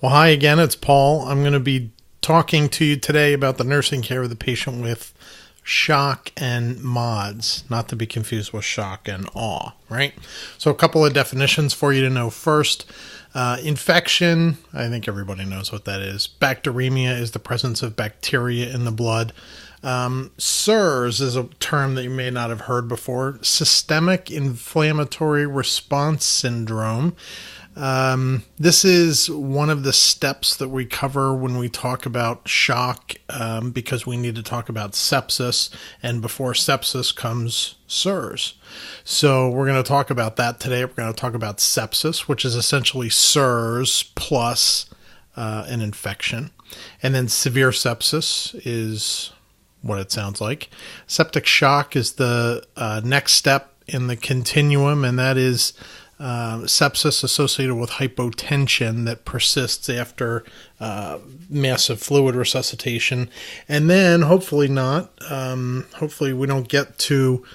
Well, hi again, it's Paul. I'm going to be talking to you today about the nursing care of the patient with shock and MODS, not to be confused with shock and awe, right? So a couple of definitions for you to know first. Infection, I think everybody knows what that is. Bacteremia is the presence of bacteria in the blood. SIRS is a term that you may not have heard before. Systemic Inflammatory Response Syndrome. This is one of the steps that we cover when we talk about shock, because we need to talk about sepsis, and before sepsis comes SIRS. So we're going to talk about that today. We're going to talk about sepsis, which is essentially SIRS plus an infection. And then severe sepsis is what it sounds like. Septic shock is the next step in the continuum, and that is sepsis associated with hypotension that persists after massive fluid resuscitation. And then hopefully not, hopefully we don't get to,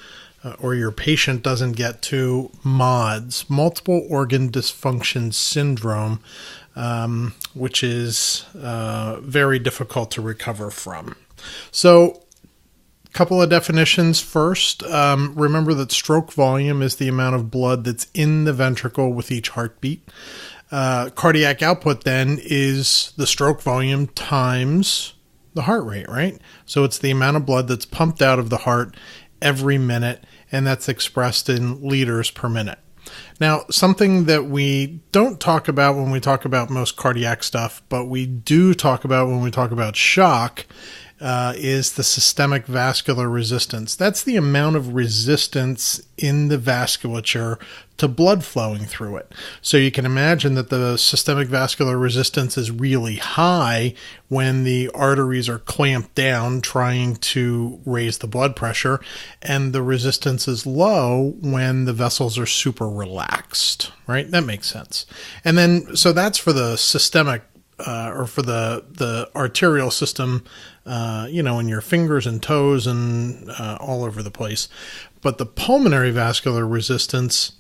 or your patient doesn't get to MODS, multiple organ dysfunction syndrome, which is very difficult to recover from. So couple of definitions first. Remember that stroke volume is the amount of blood that's in the ventricle with each heartbeat. Cardiac output then is the stroke volume times the heart rate, right? So it's the amount of blood that's pumped out of the heart every minute, and that's expressed in liters per minute. Now, something that we don't talk about when we talk about most cardiac stuff, but we do talk about when we talk about shock, is the systemic vascular resistance. That's the amount of resistance in the vasculature to blood flowing through it. So you can imagine that the systemic vascular resistance is really high when the arteries are clamped down trying to raise the blood pressure, and the resistance is low when the vessels are super relaxed, right? That makes sense. And then, so that's for the systemic or for the arterial system, in your fingers and toes and all over the place. But the pulmonary vascular resistance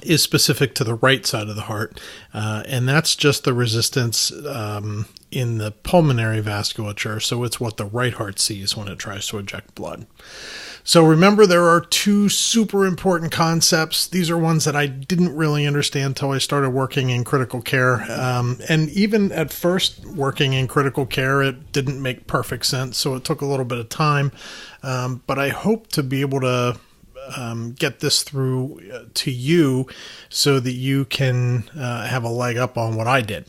is specific to the right side of the heart, and that's just the resistance in the pulmonary vasculature. So it's what the right heart sees when it tries to eject blood. So remember, there are two super important concepts. These are ones that I didn't really understand until I started working in critical care. And even at first working in critical care, it didn't make perfect sense. So it took a little bit of time. But I hope to be able to get this through to you so that you can have a leg up on what I did.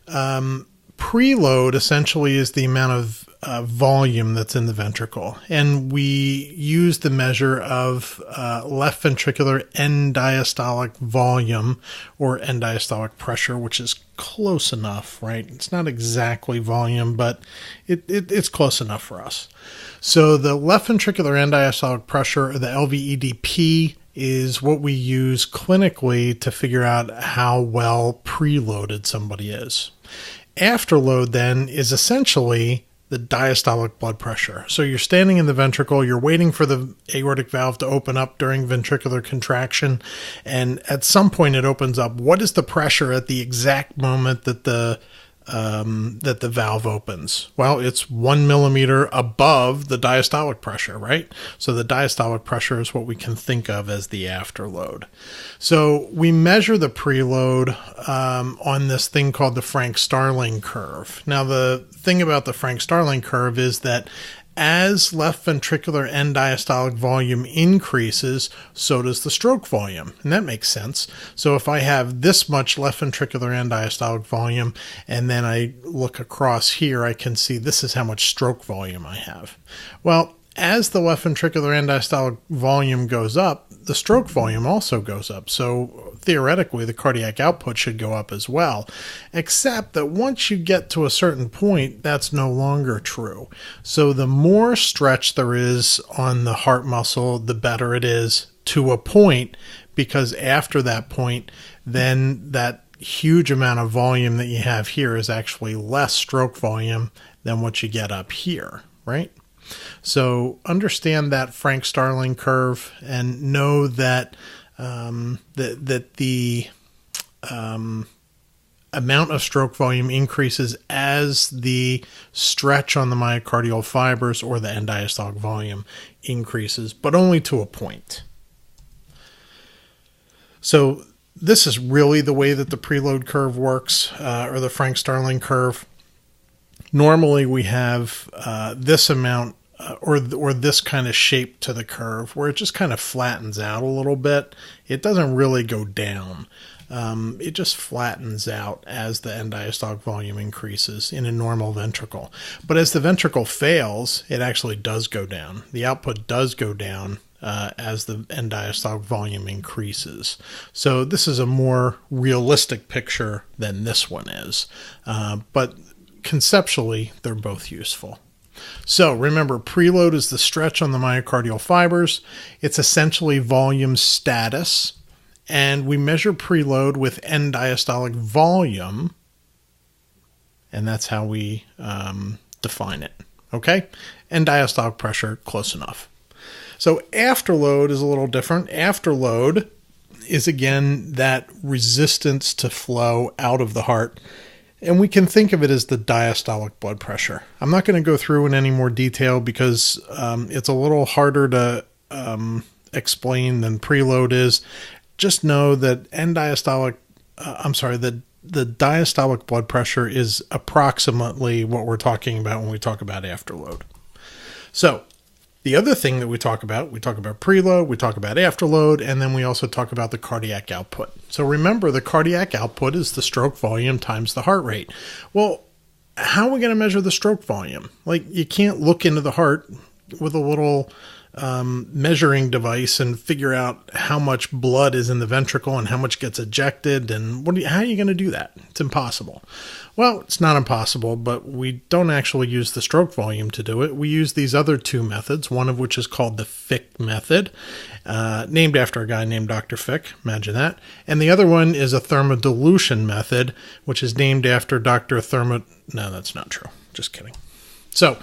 Preload essentially is the amount of volume that's in the ventricle, and we use the measure of left ventricular end diastolic volume or end diastolic pressure, which is close enough, right? It's not exactly volume, but it's close enough for us. So the left ventricular end diastolic pressure, or the LVEDP, is what we use clinically to figure out how well preloaded somebody is. Afterload then is essentially the diastolic blood pressure. So you're standing in the ventricle, you're waiting for the aortic valve to open up during ventricular contraction, and at some point it opens up. What is the pressure at the exact moment that the valve opens? Well, it's 1 millimeter above the diastolic pressure, right? So the diastolic pressure is what we can think of as the afterload. So we measure the preload on this thing called the Frank-Starling curve. Now, the thing about the Frank-Starling curve is that as left ventricular end diastolic volume increases, so does the stroke volume. And that makes sense. So if I have this much left ventricular end diastolic volume, and then I look across here, I can see this is how much stroke volume I have. Well, as the left ventricular end diastolic volume goes up, the stroke volume also goes up. So theoretically, the cardiac output should go up as well, except that once you get to a certain point, that's no longer true. So the more stretch there is on the heart muscle, the better it is to a point, because after that point, then that huge amount of volume that you have here is actually less stroke volume than what you get up here, right? So understand that Frank-Starling curve, and know that the amount of stroke volume increases as the stretch on the myocardial fibers or the end diastolic volume increases, but only to a point. So this is really the way that the preload curve works, or the Frank-Starling curve. Normally we have this amount or this kind of shape to the curve where it just kind of flattens out a little bit. It doesn't really go down. It just flattens out as the end diastolic volume increases in a normal ventricle. But as the ventricle fails, it actually does go down. The output does go down as the end diastolic volume increases. So this is a more realistic picture than this one is. But conceptually, they're both useful. So remember, preload is the stretch on the myocardial fibers. It's essentially volume status. And we measure preload with end diastolic volume. And that's how we define it. Okay? End diastolic pressure, close enough. So afterload is a little different. Afterload is, again, that resistance to flow out of the heart. And we can think of it as the diastolic blood pressure. I'm not going to go through in any more detail because it's a little harder to explain than preload is. Just know that the diastolic blood pressure is approximately what we're talking about when we talk about afterload. So the other thing that we talk about preload, we talk about afterload, and then we also talk about the cardiac output. So remember, the cardiac output is the stroke volume times the heart rate. Well, how are we going to measure the stroke volume? Like, you can't look into the heart with a little measuring device and figure out how much blood is in the ventricle and how much gets ejected. And how are you going to do that? It's impossible. Well, it's not impossible, but we don't actually use the stroke volume to do it. We use these other two methods, one of which is called the Fick method, named after a guy named Dr. Fick. Imagine that. And the other one is a Thermodilution method, which is named after Dr. No, that's not true. Just kidding. So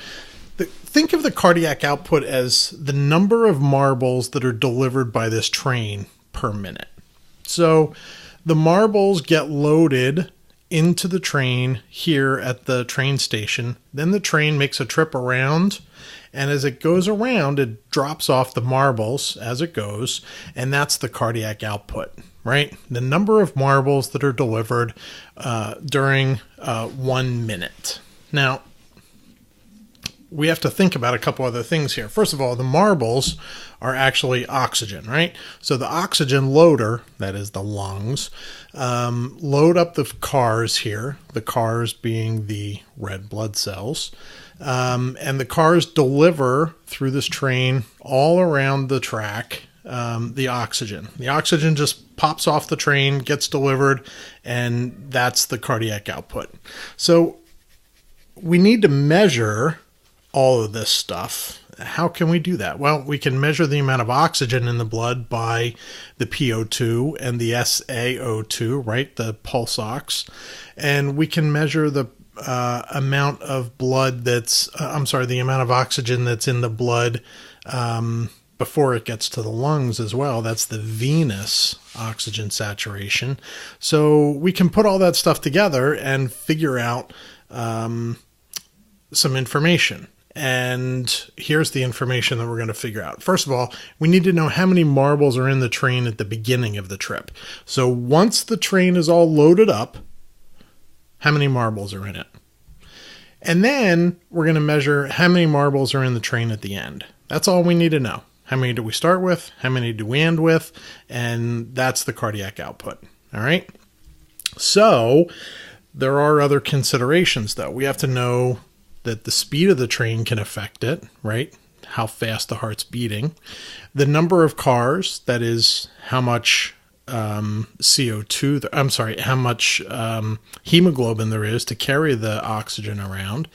think of the cardiac output as the number of marbles that are delivered by this train per minute. So the marbles get loaded into the train here at the train station. Then the train makes a trip around, and as it goes around, it drops off the marbles as it goes, and that's the cardiac output, right? The number of marbles that are delivered during 1 minute. Now, we have to think about a couple other things here. First of all, the marbles are actually oxygen, right? So the oxygen loader, that is the lungs, load up the cars here, the cars being the red blood cells, and the cars deliver through this train all around the track the oxygen. The oxygen just pops off the train, gets delivered, and that's the cardiac output. So we need to measure all of this stuff. How can we do that? Well, we can measure the amount of oxygen in the blood by the PO2 and the SaO2, right? The pulse ox. And we can measure the amount of blood the amount of oxygen that's in the blood before it gets to the lungs as well. That's the venous oxygen saturation. So we can put all that stuff together and figure out some information. And here's the information that we're going to figure out. First of all, we need to know how many marbles are in the train at the beginning of the trip. So once the train is all loaded up, how many marbles are in it? And then we're going to measure how many marbles are in the train at the end. That's all we need to know. How many do we start with? How many do we end with? And that's the cardiac output. All right. So there are other considerations, though. We have to know that the speed of the train can affect it, right? How fast the heart's beating. The number of cars, that is how much how much hemoglobin there is to carry the oxygen around.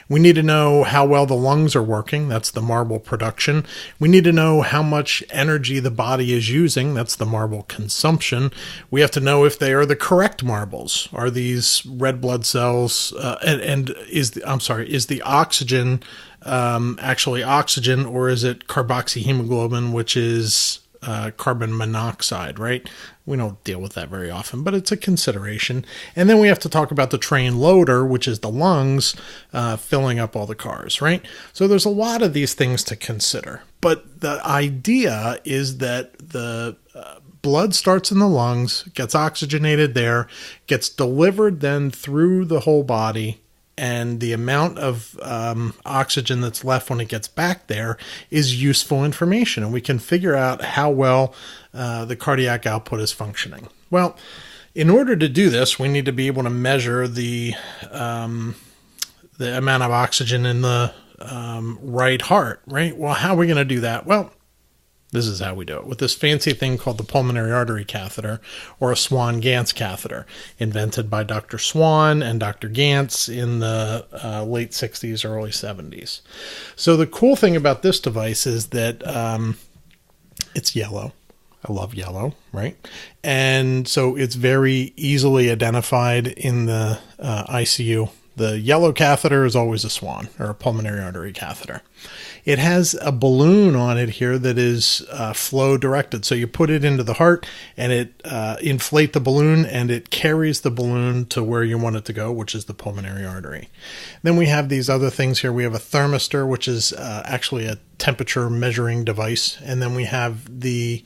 We need to know how well the lungs are working. That's the marble production. We need to know how much energy the body is using. That's the marble consumption. We have to know if they are the correct marbles. Are these red blood cells, is the oxygen actually oxygen, or is it carboxyhemoglobin, which is carbon monoxide, right? We don't deal with that very often, but it's a consideration. And then we have to talk about the train loader, which is the lungs filling up all the cars, right? So there's a lot of these things to consider. But the idea is that the blood starts in the lungs, gets oxygenated there, gets delivered then through the whole body, and the amount of oxygen that's left when it gets back there is useful information, and we can figure out how well the cardiac output is functioning. Well, in order to do this, we need to be able to measure the amount of oxygen in the right heart, right? Well, how are we going to do that? Well, this is how we do it, with this fancy thing called the pulmonary artery catheter, or a Swan-Ganz catheter, invented by Dr. Swan and Dr. Ganz in the late 60s, early 70s. So the cool thing about this device is that it's yellow. I love yellow, right? And so it's very easily identified in the ICU. The yellow catheter is always a Swan, or a pulmonary artery catheter. It has a balloon on it here that is flow directed. So you put it into the heart and it inflate the balloon, and it carries the balloon to where you want it to go, which is the pulmonary artery. Then we have these other things here. We have a thermistor, which is actually a temperature measuring device. And then we have the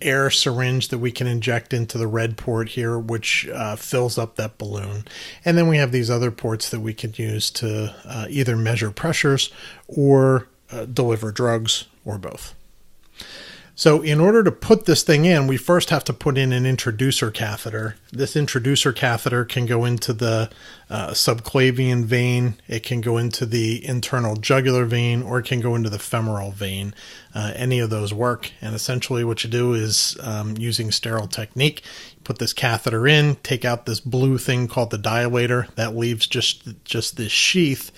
air syringe that we can inject into the red port here, which fills up that balloon. And then we have these other ports that we can use to either measure pressures or deliver drugs, or both. So in order to put this thing in, we first have to put in an introducer catheter. This introducer catheter can go into the subclavian vein, it can go into the internal jugular vein, or it can go into the femoral vein. Any of those work. And essentially what you do is, using sterile technique, you put this catheter in, take out this blue thing called the dilator. That leaves just this sheath.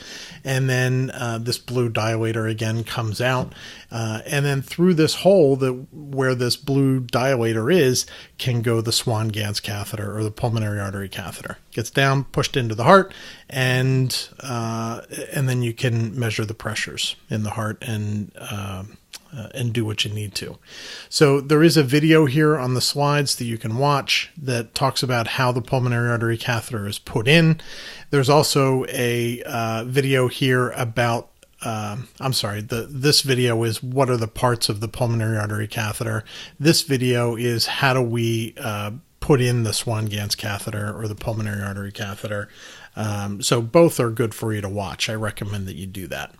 And then this blue dilator again comes out. And then through this hole where this blue dilator is, can go the Swan-Ganz catheter, or the pulmonary artery catheter. Gets down, pushed into the heart, and then you can measure the pressures in the heart and do what you need to. So there is a video here on the slides that you can watch that talks about how the pulmonary artery catheter is put in. There's also a video here about this video is what are the parts of the pulmonary artery catheter. This video is how do we put in the Swan-Ganz catheter or the pulmonary artery catheter. So both are good for you to watch. I recommend that you do that.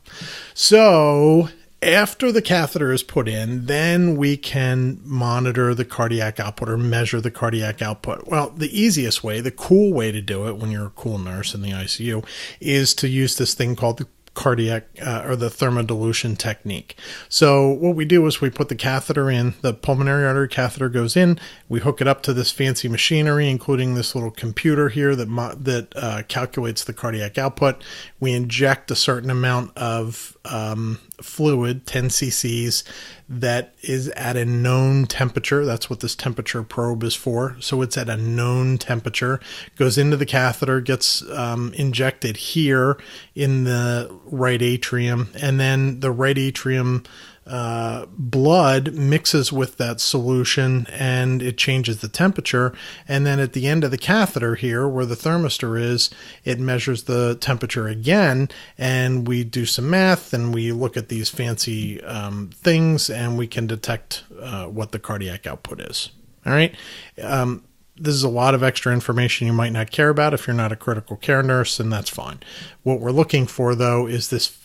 So after the catheter is put in, then we can monitor the cardiac output or measure the cardiac output. Well, the easiest way, the cool way to do it when you're a cool nurse in the ICU, is to use this thing called the cardiac or the Thermodilution technique. So what we do is we put the catheter in, the pulmonary artery catheter goes in, we hook it up to this fancy machinery, including this little computer here that calculates the cardiac output. We inject a certain amount of fluid, 10 cc's, that is at a known temperature. That's what this temperature probe is for. So it's at a known temperature, goes into the catheter, gets injected here in the right atrium, and then the right atrium blood mixes with that solution and it changes the temperature. And then at the end of the catheter here, where the thermistor is, it measures the temperature again, and we do some math and we look at these fancy things, and we can detect what the cardiac output is. All right. This is a lot of extra information you might not care about if you're not a critical care nurse, and that's fine. What we're looking for, though, is this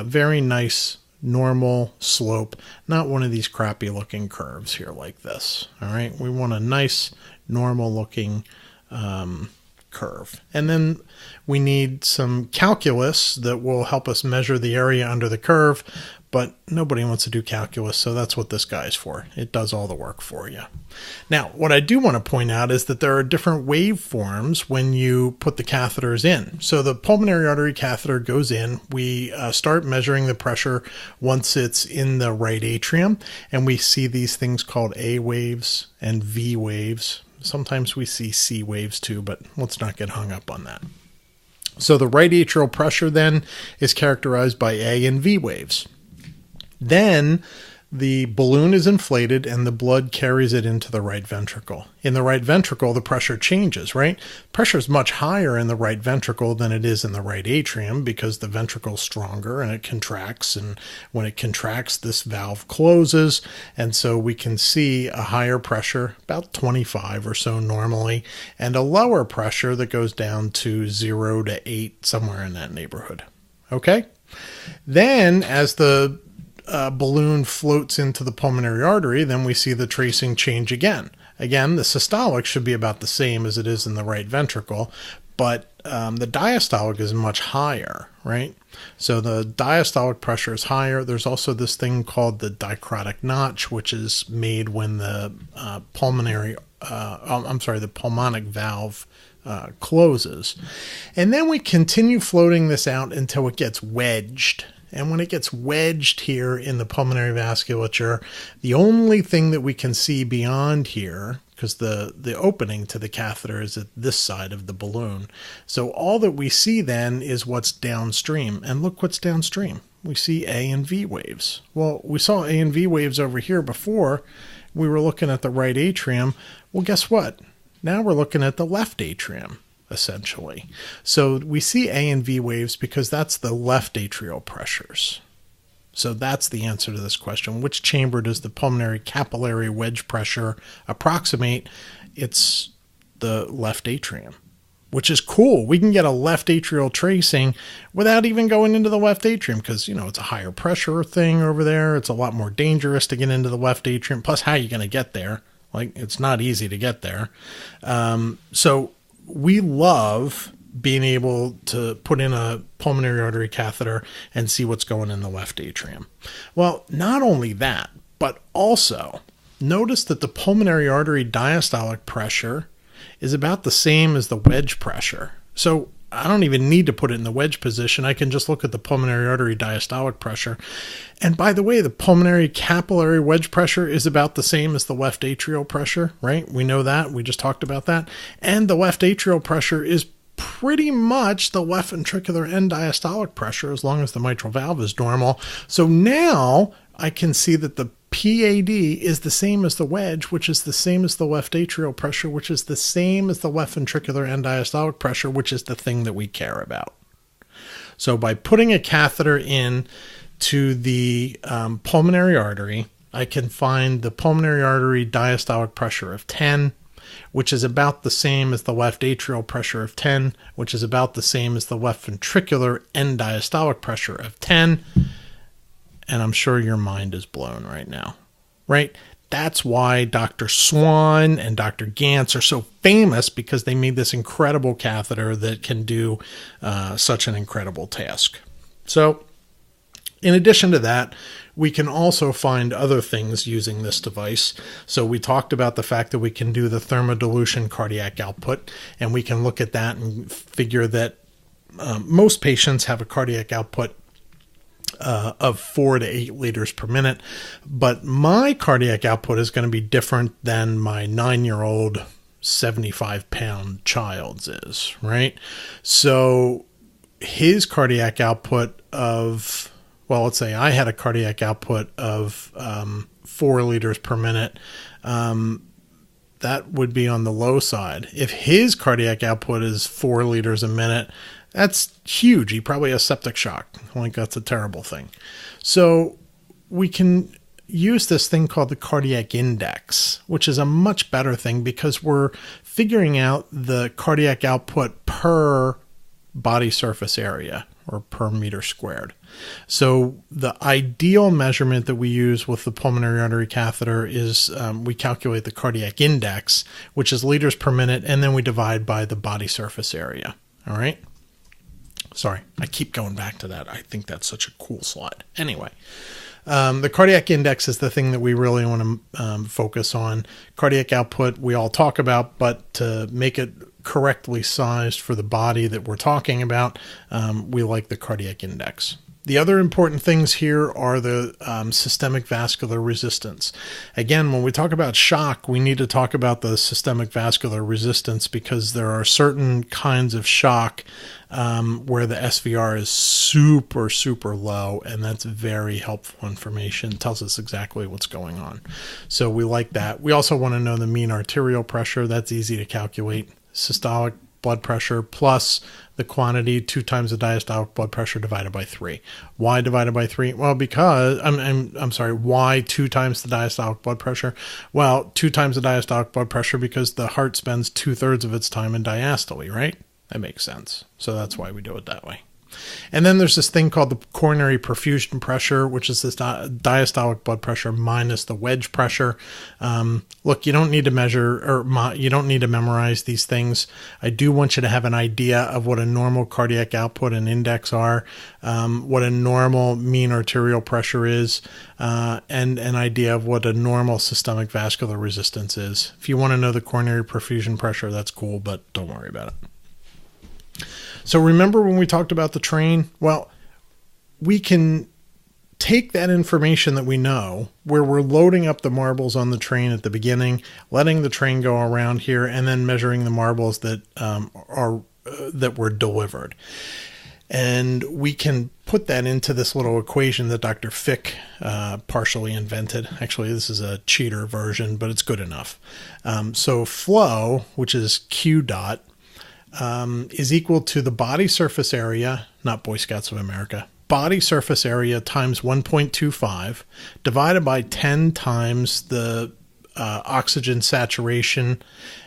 very nice normal slope, not one of these crappy looking curves here like this. All right. We want a nice normal looking curve. And then we need some calculus that will help us measure the area under the curve, but nobody wants to do calculus, so that's what this guy's for. It does all the work for you. Now, what I do want to point out is that there are different waveforms when you put the catheters in. So the pulmonary artery catheter goes in. We start measuring the pressure once it's in the right atrium, and we see these things called A waves and V waves. Sometimes we see C waves too, but let's not get hung up on that. So the right atrial pressure then is characterized by A and V waves. Then the balloon is inflated and the blood carries it into the right ventricle. In the right ventricle, the pressure changes, right? Pressure is much higher in the right ventricle than it is in the right atrium because the ventricle is stronger and it contracts. And when it contracts, this valve closes. And so we can see a higher pressure, about 25 or so normally, and a lower pressure that goes down to 0 to 8, somewhere in that neighborhood. Okay? Then as the balloon floats into the pulmonary artery, then we see the tracing change again. Again, the systolic should be about the same as it is in the right ventricle, but the diastolic is much higher, right? So the diastolic pressure is higher. There's also this thing called the dicrotic notch, which is made when the the pulmonic valve closes. And then we continue floating this out until it gets wedged. And when it gets wedged here in the pulmonary vasculature, the only thing that we can see beyond here, because the opening to the catheter is at this side of the balloon. So all that we see then is what's downstream. And look what's downstream. We see A and V waves. Well, we saw A and V waves over here before. We were looking at the right atrium. Well, guess what? Now we're looking at the left atrium, essentially. So we see A and V waves because that's the left atrial pressures. So that's the answer to this question. Which chamber does the pulmonary capillary wedge pressure approximate? It's the left atrium, which is cool. We can get a left atrial tracing without even going into the left atrium because, it's a higher pressure thing over there. It's a lot more dangerous to get into the left atrium. Plus, how are you going to get there? It's not easy to get there. So we love being able to put in a pulmonary artery catheter and see what's going in the left atrium. Well, not only that, but also notice that the pulmonary artery diastolic pressure is about the same as the wedge pressure. So I don't even need to put it in the wedge position. I can just look at the pulmonary artery diastolic pressure. And by the way, the pulmonary capillary wedge pressure is about the same as the left atrial pressure, right? We know that. We just talked about that. And the left atrial pressure is pretty much the left ventricular end diastolic pressure as long as the mitral valve is normal. So now I can see that the PAD is the same as the wedge, which is the same as the left atrial pressure, which is the same as the left ventricular end diastolic pressure, which is the thing that we care about. So by putting a catheter in to the pulmonary artery, I can find the pulmonary artery diastolic pressure of 10, which is about the same as the left atrial pressure of 10, which is about the same as the left ventricular end diastolic pressure of 10. And I'm sure your mind is blown right now, right? That's why Dr. Swan and Dr. Ganz are so famous, because they made this incredible catheter that can do such an incredible task. So in addition to that, we can also find other things using this device. So we talked about the fact that we can do the thermodilution cardiac output, and we can look at that and figure that most patients have a cardiac output of 4 to 8 liters per minute. But my cardiac output is going to be different than my 9-year-old 75-pound child's is, right? So his cardiac output of, well, let's say I had a cardiac output of 4 liters per minute. That would be on the low side. If his cardiac output is 4 liters a minute, that's huge. He probably has septic shock. That's a terrible thing. So we can use this thing called the cardiac index, which is a much better thing because we're figuring out the cardiac output per body surface area or per meter squared. So the ideal measurement that we use with the pulmonary artery catheter is we calculate the cardiac index, which is liters per minute, and then we divide by the body surface area. All right. Sorry, I keep going back to that. I think that's such a cool slide. Anyway, the cardiac index is the thing that we really want to focus on. Cardiac output we all talk about, but to make it correctly sized for the body that we're talking about, we like the cardiac index. The other important things here are the systemic vascular resistance. Again, when we talk about shock, we need to talk about the systemic vascular resistance because there are certain kinds of shock where the SVR is super, super low, and that's very helpful information. It tells us exactly what's going on. So we like that. We also want to know the mean arterial pressure. That's easy to calculate. Systolic blood pressure plus the quantity 2 times the diastolic blood pressure divided by 3. Why divided by 3? Well, because I'm sorry, why 2 times the diastolic blood pressure? Well, 2 times the diastolic blood pressure because the heart spends 2/3 of its time in diastole, right? That makes sense. So that's why we do it that way. And then there's this thing called the coronary perfusion pressure, which is this diastolic blood pressure minus the wedge pressure. Look, you don't need to measure or you don't need to memorize these things. I do want you to have an idea of what a normal cardiac output and index are, what a normal mean arterial pressure is, and an idea of what a normal systemic vascular resistance is. If you want to know the coronary perfusion pressure, that's cool, but don't worry about it. So remember when we talked about the train? Well, we can take that information that we know where we're loading up the marbles on the train at the beginning, letting the train go around here, and then measuring the marbles that that were delivered. And we can put that into this little equation that Dr. Fick partially invented. Actually, this is a cheater version, but it's good enough. So flow, which is Q dot, is equal to the body surface area, not Boy Scouts of America, body surface area times 1.25 divided by 10 times the oxygen saturation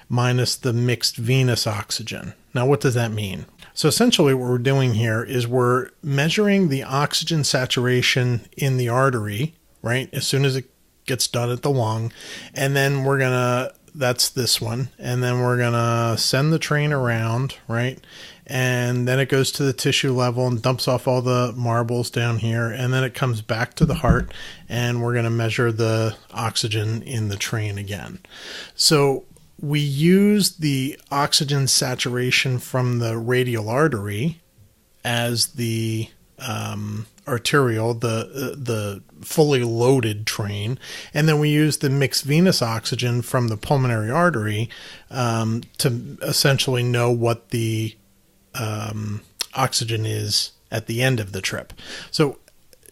minus the mixed venous oxygen. Now, what does that mean? So essentially what we're doing here is we're measuring the oxygen saturation in the artery, right, as soon as it gets done at the lung, and then we're going to that's this one. And then we're going to send the train around, right? And then it goes to the tissue level and dumps off all the marbles down here. And then it comes back to the heart and we're going to measure the oxygen in the train again. So we use the oxygen saturation from the radial artery as the arterial, the fully loaded train, and then we use the mixed venous oxygen from the pulmonary artery to essentially know what the oxygen is at the end of the trip. So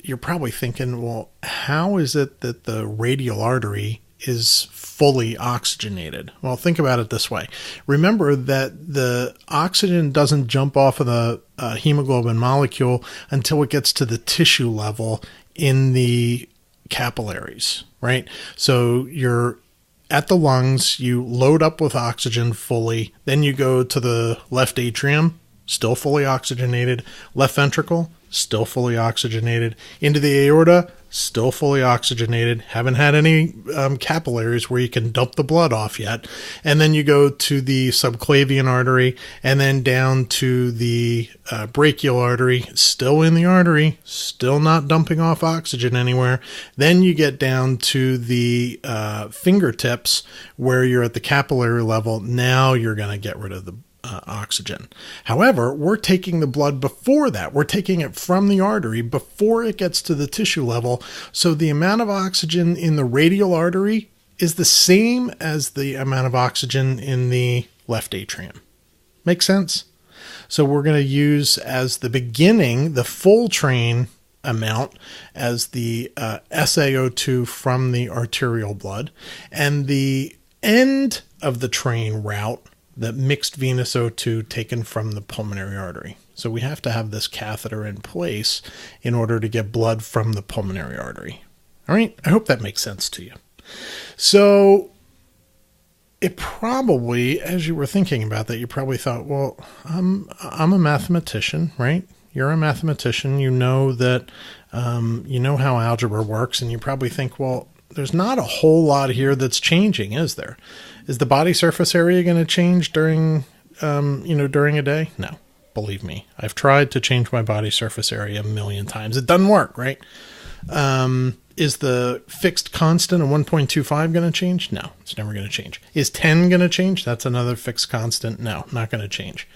you're probably thinking, well, how is it that the radial artery is fully oxygenated? Well, think about it this way. Remember that the oxygen doesn't jump off of the hemoglobin molecule until it gets to the tissue level in the capillaries, right? So you're at the lungs, you load up with oxygen fully, then you go to the left atrium, still fully oxygenated, left ventricle, still fully oxygenated, into the aorta, still fully oxygenated, haven't had any capillaries where you can dump the blood off yet, and then you go to the subclavian artery, and then down to the brachial artery, still in the artery, still not dumping off oxygen anywhere. Then you get down to the fingertips where you're at the capillary level. Now you're going to get rid of the oxygen. However, we're taking the blood before that. We're taking it from the artery before it gets to the tissue level. So the amount of oxygen in the radial artery is the same as the amount of oxygen in the left atrium. Make sense? So we're going to use as the beginning, the full train amount as the SaO2 from the arterial blood, and the end of the train route, the mixed venous O2 taken from the pulmonary artery. So we have to have this catheter in place in order to get blood from the pulmonary artery. All right, I hope that makes sense to you. So it probably, as you were thinking about that, you probably thought, well, I'm a mathematician, right? You're a mathematician. You know that, you know how algebra works, and you probably think, well, there's not a whole lot here that's changing, is there? Is the body surface area going to change during a day? No, believe me. I've tried to change my body surface area a million times. It doesn't work, right? Is the fixed constant of 1.25 going to change? No, it's never going to change. Is 10 going to change? That's another fixed constant. No, not going to change.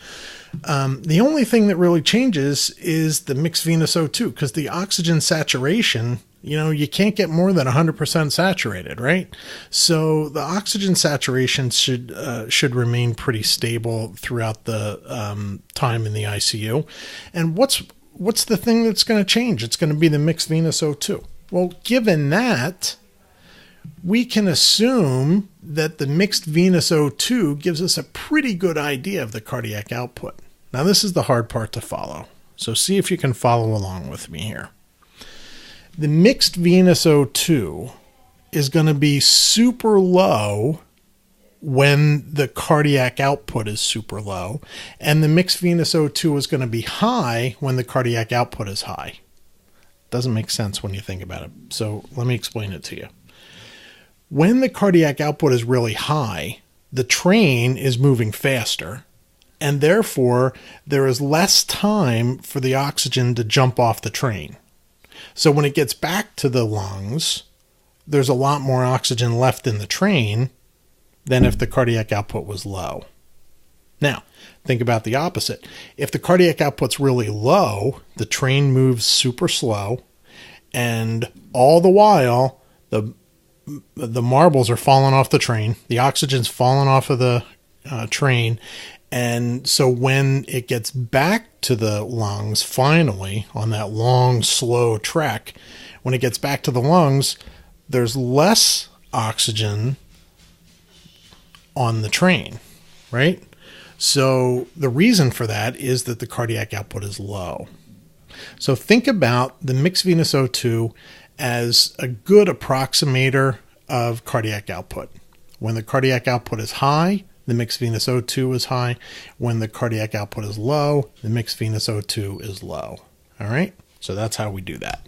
The only thing that really changes is the mixed venous O2, because the oxygen saturation, you can't get more than 100% saturated, right? So the oxygen saturation should remain pretty stable throughout the time in the ICU. And what's the thing that's going to change? It's going to be the mixed venous O2. Well, given that, we can assume that the mixed venous O2 gives us a pretty good idea of the cardiac output. Now, this is the hard part to follow, so see if you can follow along with me here. The mixed venous O2 is going to be super low when the cardiac output is super low, and the mixed venous O2 is going to be high when the cardiac output is high. Doesn't make sense when you think about it. So let me explain it to you. When the cardiac output is really high, the train is moving faster, and therefore there is less time for the oxygen to jump off the train. So when it gets back to the lungs, there's a lot more oxygen left in the train than if the cardiac output was low. Now, think about the opposite. If the cardiac output's really low, the train moves super slow, and all the while, the marbles are falling off the train, the oxygen's falling off of the train, and so when it gets back to the lungs, finally, on that long, slow trek, when it gets back to the lungs, there's less oxygen on the train, right? So the reason for that is that the cardiac output is low. So think about the mixed venous O2 as a good approximator of cardiac output. When the cardiac output is high, the mixed venous O2 is high. When the cardiac output is low, the mixed venous O2 is low. All right? So that's how we do that.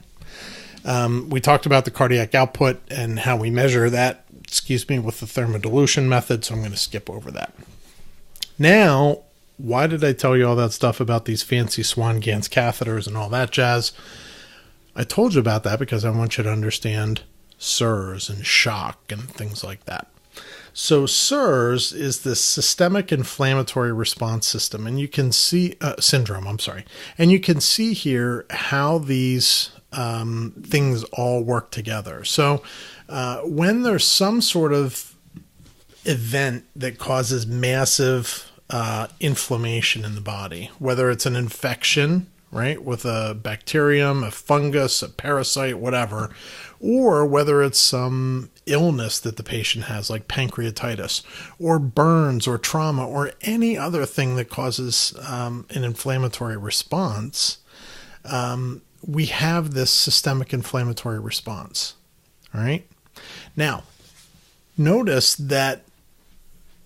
We talked about the cardiac output and how we measure that, with the thermodilution method, so I'm going to skip over that. Now, why did I tell you all that stuff about these fancy Swan-Ganz catheters and all that jazz? I told you about that because I want you to understand SIRS and shock and things like that. So SIRS is the systemic inflammatory response system, and you can see syndrome. And you can see here how these things all work together. So when there's some sort of event that causes massive inflammation in the body, whether it's an infection, right, with a bacterium, a fungus, a parasite, whatever, or whether it's some illness that the patient has, like pancreatitis, or burns, or trauma, or any other thing that causes an inflammatory response, we have this systemic inflammatory response. All right. Now, notice that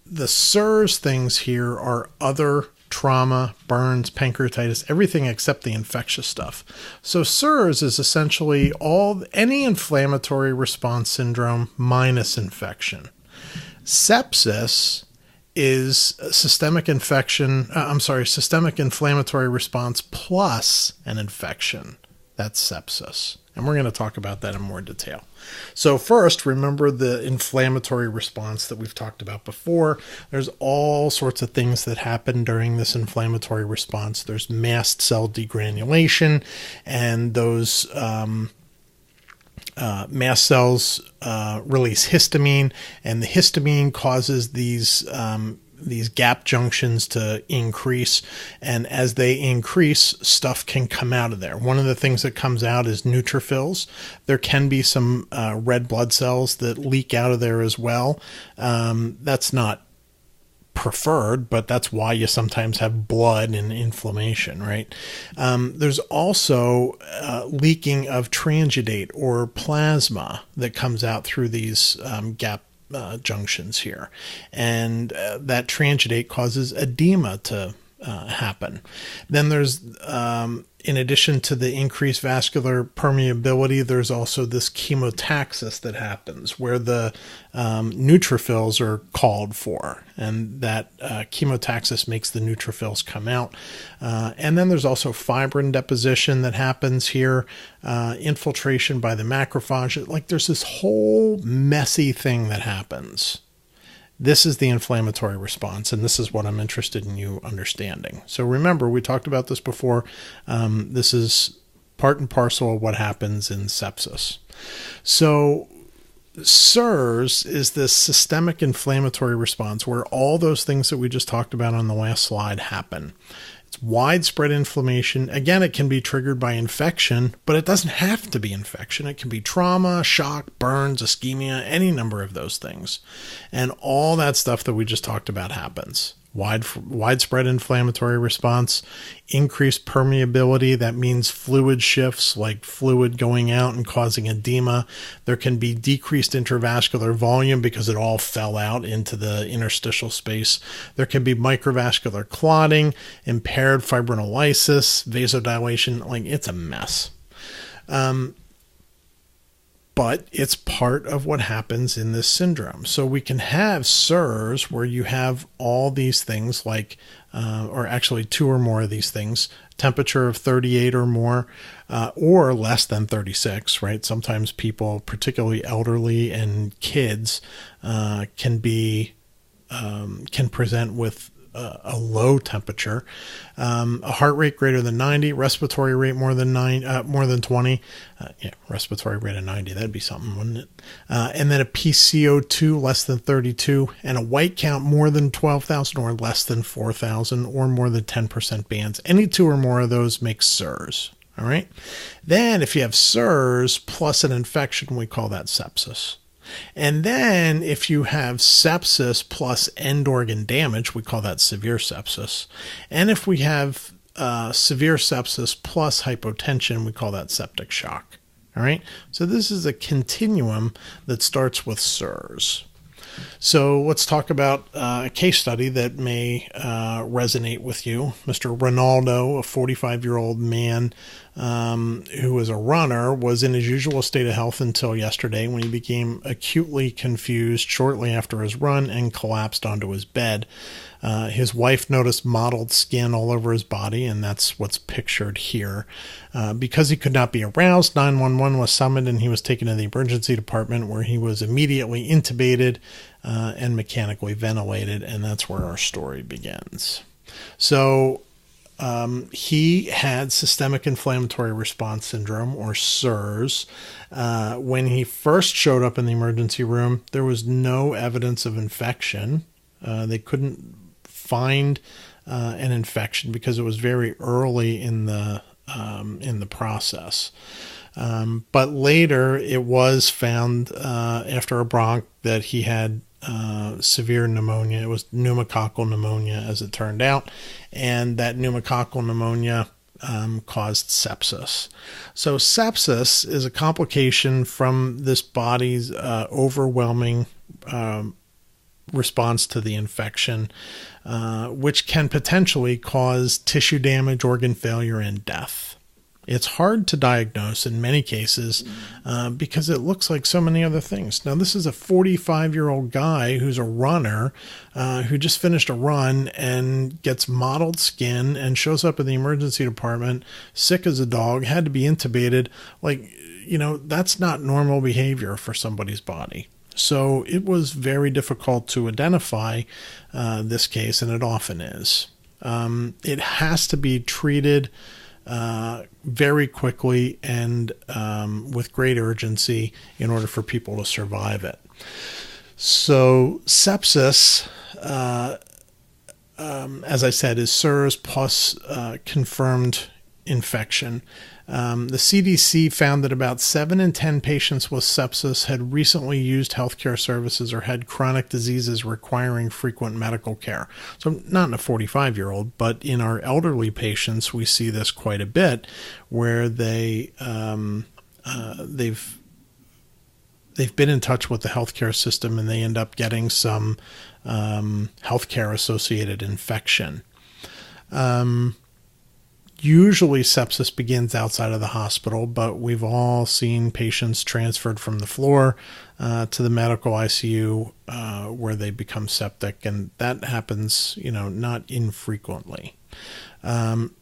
the SIRS things here are other trauma, burns, pancreatitis, everything except the infectious stuff. So SIRS is essentially any inflammatory response syndrome minus infection. Sepsis is systemic inflammatory response plus an infection. That's sepsis. And we're going to talk about that in more detail. So first, remember the inflammatory response that we've talked about before. There's all sorts of things that happen during this inflammatory response. There's mast cell degranulation, and those mast cells release histamine, and the histamine causes these gap junctions to increase, and as they increase, stuff can come out of there. One of the things that comes out is neutrophils. There can be some red blood cells that leak out of there as well. That's not preferred, but that's why you sometimes have blood and inflammation, right? There's also leaking of transudate or plasma that comes out through these gap junctions here, and that transudate causes edema to happen. Then there's, in addition to the increased vascular permeability, there's also this chemotaxis that happens where the neutrophils are called for, and that chemotaxis makes the neutrophils come out. And then there's also fibrin deposition that happens here, infiltration by the macrophage. Like there's this whole messy thing that happens. This is the inflammatory response, and this is what I'm interested in you understanding. So remember, we talked about this before. This is part and parcel of what happens in sepsis. So SIRS is this systemic inflammatory response where all those things that we just talked about on the last slide happen. It's widespread inflammation. Again, it can be triggered by infection, but it doesn't have to be infection. It can be trauma, shock, burns, ischemia, any number of those things. And all that stuff that we just talked about happens. Widespread inflammatory response, increased permeability. That means fluid shifts, like fluid going out and causing edema. There can be decreased intravascular volume because it all fell out into the interstitial space. There can be microvascular clotting, impaired fibrinolysis, vasodilation. Like it's a mess. But it's part of what happens in this syndrome. So we can have SIRS where you have all these things like, or actually two or more of these things, temperature of 38 or more, or less than 36, right? Sometimes people, particularly elderly and kids, can present with a low temperature, a heart rate greater than 90, respiratory rate more than 20, respiratory rate of 90, that'd be something, wouldn't it? And then a PCO2 less than 32, and a white count more than 12,000 or less than 4,000, or more than 10% bands. Any two or more of those makes SIRS. All right. Then if you have SIRS plus an infection, we call that sepsis. And then if you have sepsis plus end organ damage, we call that severe sepsis. And if we have severe sepsis plus hypotension, we call that septic shock. All right. So this is a continuum that starts with SIRS. So let's talk about a case study that may resonate with you. Mr. Ronaldo, a 45-year-old man who was a runner, was in his usual state of health until yesterday when he became acutely confused shortly after his run and collapsed onto his bed. His wife noticed mottled skin all over his body, and that's what's pictured here. Because he could not be aroused, 911 was summoned, and he was taken to the emergency department where he was immediately intubated and mechanically ventilated, and that's where our story begins. So he had systemic inflammatory response syndrome, or SIRS. When he first showed up in the emergency room, there was no evidence of infection. They couldn't find an infection because it was very early in the process. But later it was found after a bronch that he had severe pneumonia. It was pneumococcal pneumonia, as it turned out, and that pneumococcal pneumonia caused sepsis. So sepsis is a complication from this body's overwhelming response to the infection, which can potentially cause tissue damage, organ failure, and death. It's hard to diagnose in many cases because it looks like so many other things. Now, this is a 45-year-old guy who's a runner who just finished a run and gets mottled skin and shows up in the emergency department, sick as a dog, had to be intubated. Like, that's not normal behavior for somebody's body. So it was very difficult to identify this case, and it often is. It has to be treated very quickly and with great urgency in order for people to survive it. So sepsis, as I said, is SIRS plus confirmed infection. The CDC found that about 7 in 10 patients with sepsis had recently used healthcare services or had chronic diseases requiring frequent medical care. So not in a 45-year-old, but in our elderly patients, we see this quite a bit, where they've been in touch with the healthcare system and they end up getting some healthcare associated infection. Usually sepsis begins outside of the hospital, but we've all seen patients transferred from the floor to the medical ICU where they become septic, and that happens, not infrequently.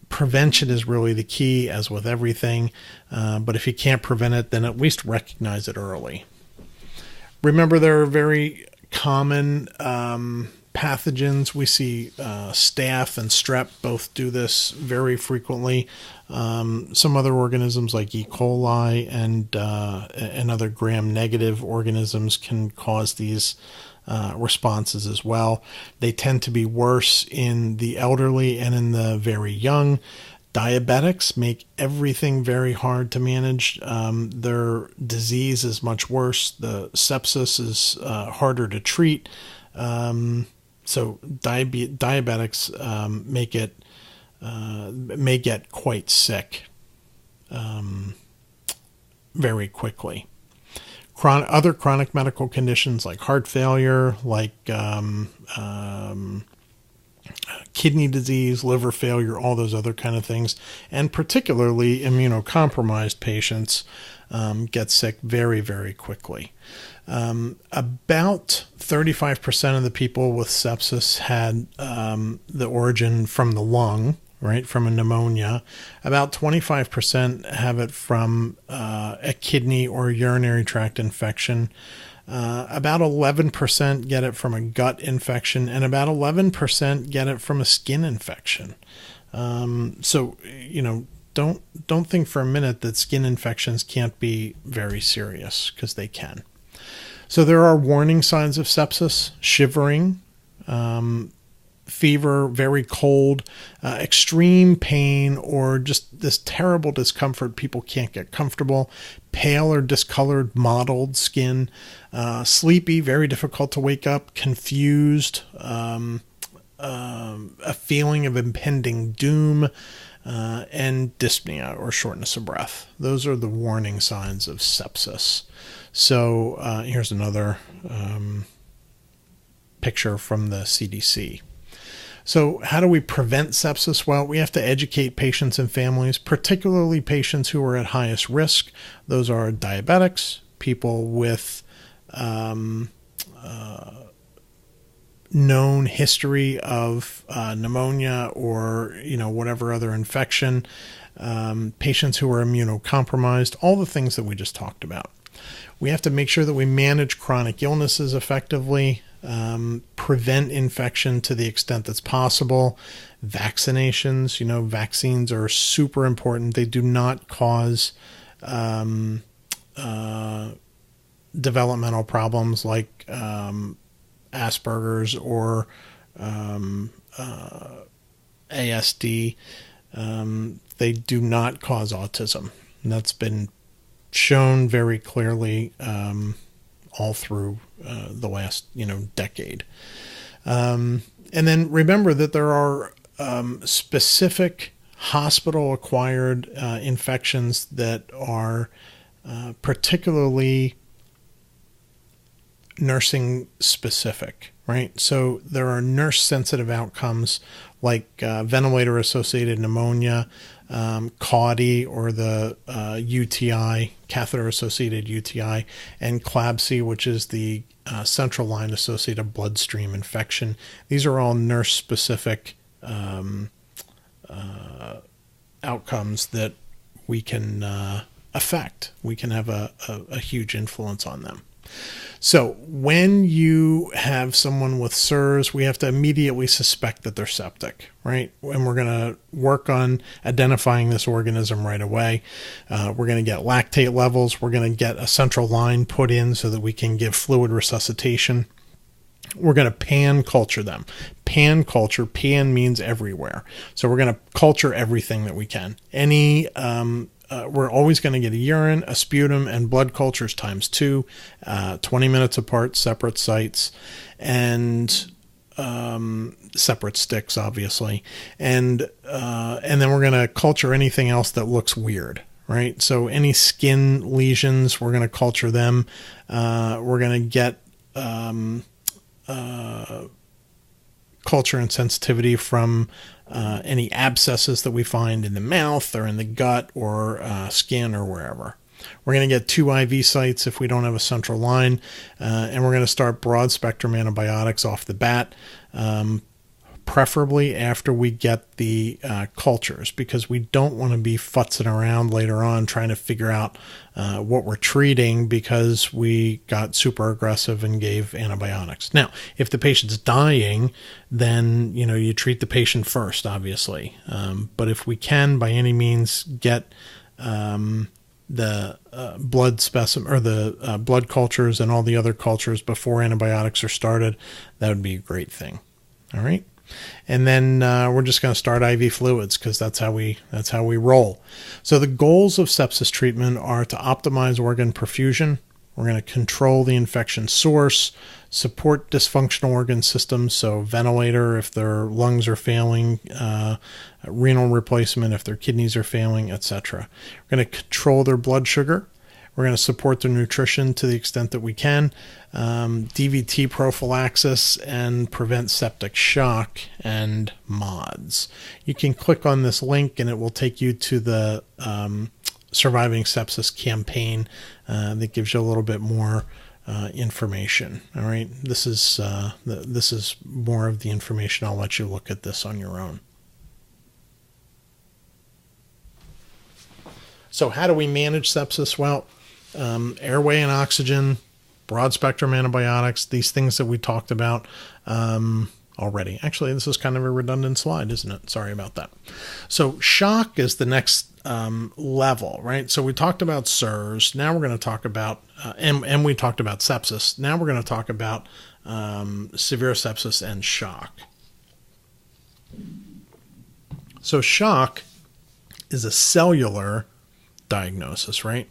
Prevention is really the key, as with everything, but if you can't prevent it, then at least recognize it early. Remember, there are very common pathogens. We see staph and strep both do this very frequently. Some other organisms like E. coli and other gram-negative organisms can cause these responses as well. They tend to be worse in the elderly and in the very young. Diabetics make everything very hard to manage. Their disease is much worse. The sepsis is harder to treat. So diabetics may get quite sick very quickly. Other chronic medical conditions like heart failure, like kidney disease, liver failure, all those other kind of things, and particularly immunocompromised patients get sick very, very quickly. About 35% of the people with sepsis had the origin from the lung, right, from a pneumonia. About 25% have it from a kidney or urinary tract infection. About 11% get it from a gut infection, and about 11% get it from a skin infection. So, don't think for a minute that skin infections can't be very serious, because they can. So there are warning signs of sepsis: shivering, fever, very cold, extreme pain, or just this terrible discomfort. People can't get comfortable, pale or discolored, mottled skin, sleepy, very difficult to wake up, confused, a feeling of impending doom, and dyspnea or shortness of breath. Those are the warning signs of sepsis. So here's another picture from the CDC. So how do we prevent sepsis? Well, we have to educate patients and families, particularly patients who are at highest risk. Those are diabetics, people with known history of pneumonia or whatever other infection, patients who are immunocompromised, all the things that we just talked about. We have to make sure that we manage chronic illnesses effectively, prevent infection to the extent that's possible. Vaccinations, vaccines are super important. They do not cause developmental problems like Asperger's or ASD. They do not cause autism. And that's been shown very clearly all through the last decade. And then remember that there are specific hospital-acquired infections that are particularly nursing specific, right? So there are nurse-sensitive outcomes like ventilator-associated pneumonia, CAUTI or the UTI, catheter-associated UTI, and CLABSI, which is the central line-associated bloodstream infection. These are all nurse-specific outcomes that we can affect. We can have a huge influence on them. So when you have someone with SIRS, we have to immediately suspect that they're septic, right? And we're going to work on identifying this organism right away. We're going to get lactate levels. We're going to get a central line put in so that we can give fluid resuscitation. We're going to pan culture them. Pan culture, pan means everywhere. So we're going to culture everything that we can. We're always going to get a urine, a sputum, and blood cultures times 2, 20 minutes apart, separate sites, and separate sticks, obviously. And then we're going to culture anything else that looks weird, right? So any skin lesions, we're going to culture them. We're going to get culture and sensitivity from any abscesses that we find in the mouth or in the gut or skin or wherever. We're going to get 2 IV sites if we don't have a central line, and we're going to start broad spectrum antibiotics off the bat, preferably after we get the cultures, because we don't want to be futzing around later on trying to figure out what we're treating because we got super aggressive and gave antibiotics. Now, if the patient's dying, then you treat the patient first, obviously. But if we can by any means get the blood specimen or the blood cultures and all the other cultures before antibiotics are started, that would be a great thing. All right. And then we're just going to start IV fluids because that's how we roll. So the goals of sepsis treatment are to optimize organ perfusion. We're going to control the infection source, support dysfunctional organ systems, so ventilator if their lungs are failing, renal replacement if their kidneys are failing, etc. We're going to control their blood sugar. We're going to support their nutrition to the extent that we can, DVT prophylaxis, and prevent septic shock and MODS. You can click on this link and it will take you to the Surviving Sepsis campaign that gives you a little bit more information. All right, this is more of the information. I'll let you look at this on your own. So how do we manage sepsis? Well, airway and oxygen, broad spectrum antibiotics, these things that we talked about already. Actually, this is kind of a redundant slide, isn't it? Sorry about that. So shock is the next level, right? So we talked about SIRS. Now we're going to talk about, and we talked about sepsis. Now we're going to talk about severe sepsis and shock. So shock is a cellular diagnosis, right?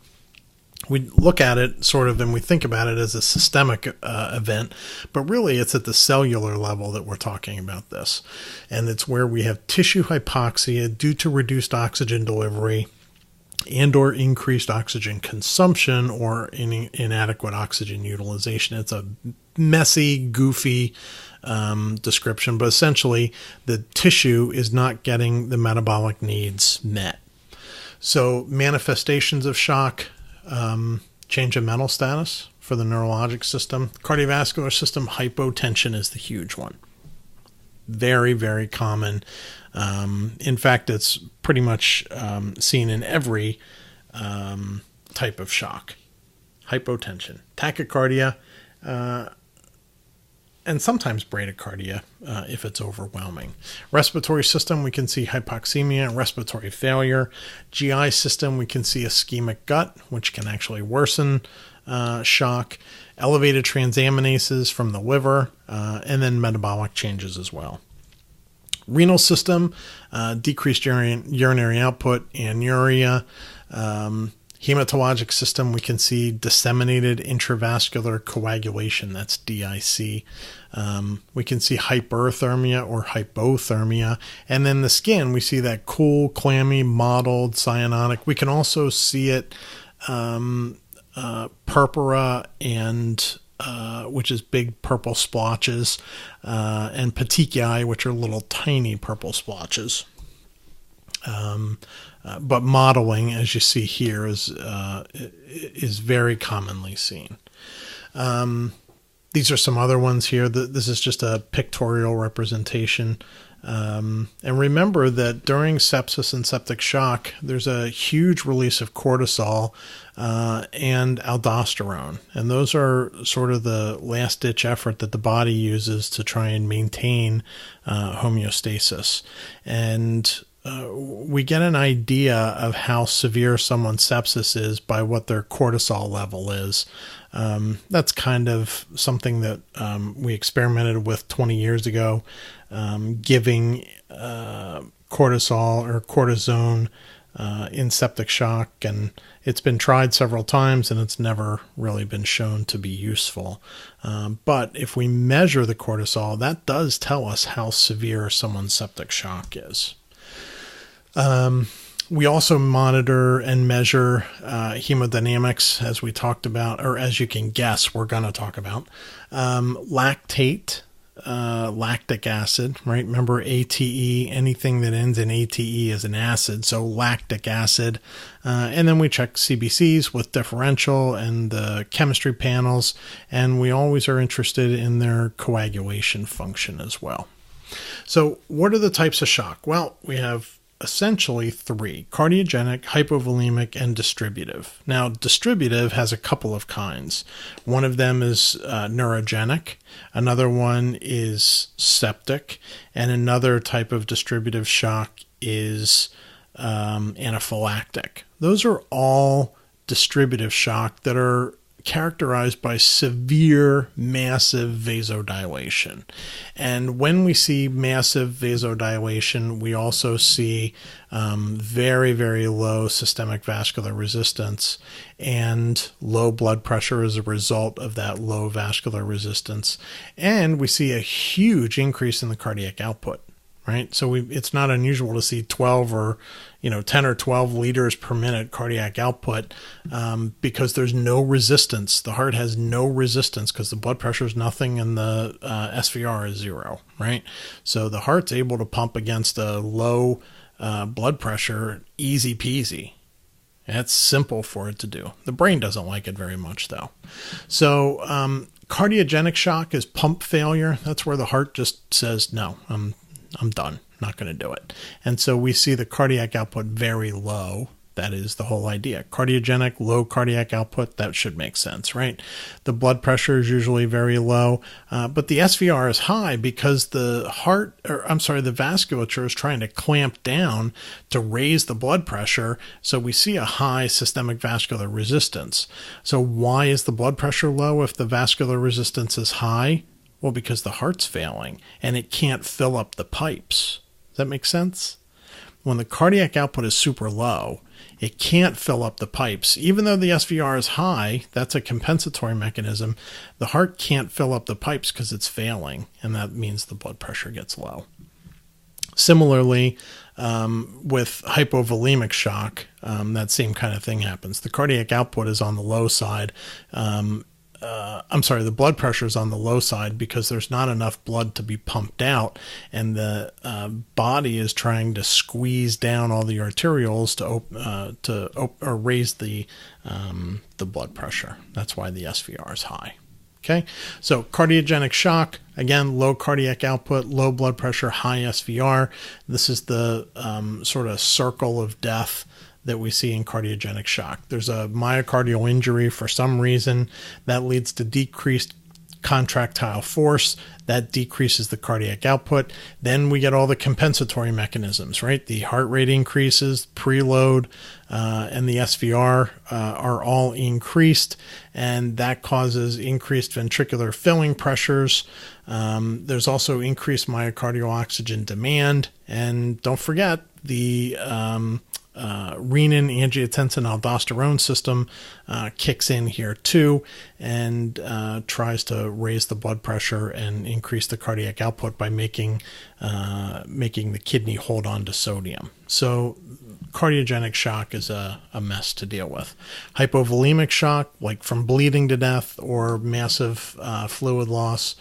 We look at it sort of and we think about it as a systemic event, but really it's at the cellular level that we're talking about this. And it's where we have tissue hypoxia due to reduced oxygen delivery and or increased oxygen consumption or inadequate oxygen utilization. It's a messy, goofy description, but essentially the tissue is not getting the metabolic needs met. So manifestations of shock, change of mental status for the neurologic system. Cardiovascular system, hypotension is the huge one. Very, very common. In fact, it's pretty much seen in every type of shock. Hypotension, tachycardia, and sometimes bradycardia if it's overwhelming. Respiratory system, we can see hypoxemia and respiratory failure. GI system, we can see ischemic gut, which can actually worsen shock. Elevated transaminases from the liver, and then metabolic changes as well. Renal system, decreased urinary output, anuria. Hematologic system, we can see disseminated intravascular coagulation, that's DIC. We can see hyperthermia or hypothermia. And then the skin, we see that cool, clammy, mottled, cyanotic. We can also see it purpura and which is big purple splotches, and petechiae, which are little tiny purple splotches. But mottling, as you see here, is very commonly seen. These are some other ones here. This is just a pictorial representation. And remember that during sepsis and septic shock, there's a huge release of cortisol and aldosterone. And those are sort of the last-ditch effort that the body uses to try and maintain homeostasis. And we get an idea of how severe someone's sepsis is by what their cortisol level is. That's kind of something that we experimented with 20 years ago, giving cortisol or cortisone in septic shock, and it's been tried several times and it's never really been shown to be useful. But if we measure the cortisol, that does tell us how severe someone's septic shock is. We also monitor and measure hemodynamics, as we talked about, or as you can guess, we're going to talk about. Lactate lactic acid, right? Remember ATE, anything that ends in ATE is an acid, so lactic acid. And then we check CBCs with differential and the chemistry panels, and we always are interested in their coagulation function as well. So what are the types of shock? Well, we have essentially three: cardiogenic, hypovolemic, and distributive. Now, distributive has a couple of kinds. One of them is neurogenic, another one is septic, and another type of distributive shock is anaphylactic. Those are all distributive shock that are characterized by severe, massive vasodilation. And when we see massive vasodilation, we also see very, very low systemic vascular resistance and low blood pressure as a result of that low vascular resistance. And we see a huge increase in the cardiac output. Right? So it's not unusual to see 12 or 10 or 12 liters per minute cardiac output because there's no resistance. The heart has no resistance because the blood pressure is nothing and the SVR is 0, right? So the heart's able to pump against a low blood pressure, easy peasy. That's simple for it to do. The brain doesn't like it very much though. So cardiogenic shock is pump failure. That's where the heart just says, no, I'm done. Not going to do it. And so we see the cardiac output very low. That is the whole idea. Cardiogenic, low cardiac output, that should make sense, right? The blood pressure is usually very low, but the SVR is high because the vasculature is trying to clamp down to raise the blood pressure. So we see a high systemic vascular resistance. So why is the blood pressure low if the vascular resistance is high? Well, because the heart's failing and it can't fill up the pipes. Does that make sense? When the cardiac output is super low, it can't fill up the pipes. Even though the SVR is high, that's a compensatory mechanism. The heart can't fill up the pipes because it's failing, and that means the blood pressure gets low. Similarly, with hypovolemic shock, that same kind of thing happens. The cardiac output is on the low side. The blood pressure is on the low side because there's not enough blood to be pumped out, and the body is trying to squeeze down all the arterioles to raise the blood pressure. That's why the SVR is high. Okay, so cardiogenic shock, again, low cardiac output, low blood pressure, high SVR. This is the sort of circle of death that we see in cardiogenic shock. There's a myocardial injury for some reason that leads to decreased contractile force. That decreases the cardiac output. Then we get all the compensatory mechanisms, right? The heart rate increases, preload, and the SVR are all increased, and that causes increased ventricular filling pressures. There's also increased myocardial oxygen demand, and don't forget the renin-angiotensin-aldosterone system kicks in here too and tries to raise the blood pressure and increase the cardiac output by making the kidney hold on to sodium. So cardiogenic shock is a mess to deal with. Hypovolemic shock, like from bleeding to death or massive fluid loss,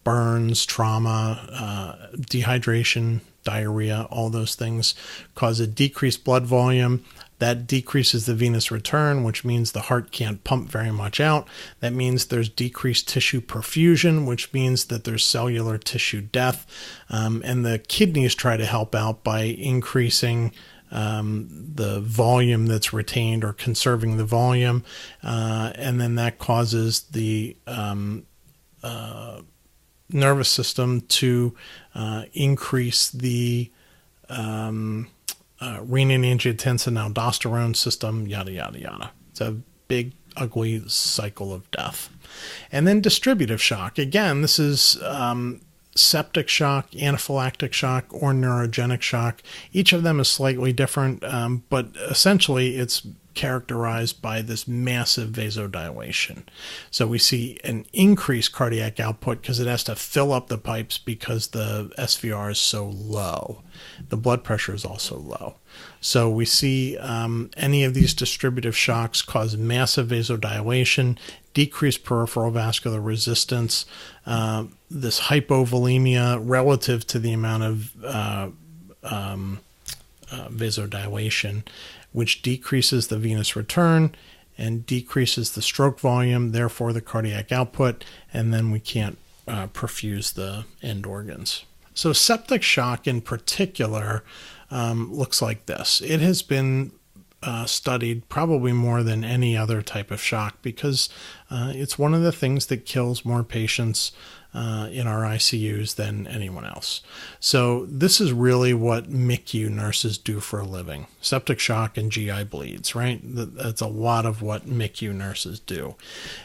burns, trauma, dehydration, diarrhea, all those things cause a decreased blood volume. That decreases the venous return, which means the heart can't pump very much out. That means there's decreased tissue perfusion, which means that there's cellular tissue death. And the kidneys try to help out by increasing the volume that's retained or conserving the volume. And then that causes the nervous system to increase the renin-angiotensin-aldosterone system, yada, yada, yada. It's a big, ugly cycle of death. And then distributive shock. Again, this is septic shock, anaphylactic shock, or neurogenic shock. Each of them is slightly different, but essentially it's characterized by this massive vasodilation. So we see an increased cardiac output because it has to fill up the pipes because the SVR is so low. The blood pressure is also low. So we see any of these distributive shocks cause massive vasodilation, decreased peripheral vascular resistance, this hypovolemia relative to the amount of vasodilation, which decreases the venous return and decreases the stroke volume, therefore the cardiac output, and then we can't perfuse the end organs. So septic shock in particular looks like this. It has been studied probably more than any other type of shock because it's one of the things that kills more patients in our ICUs than anyone else. So this is really what MICU nurses do for a living. Septic shock and GI bleeds, right? That's a lot of what MICU nurses do.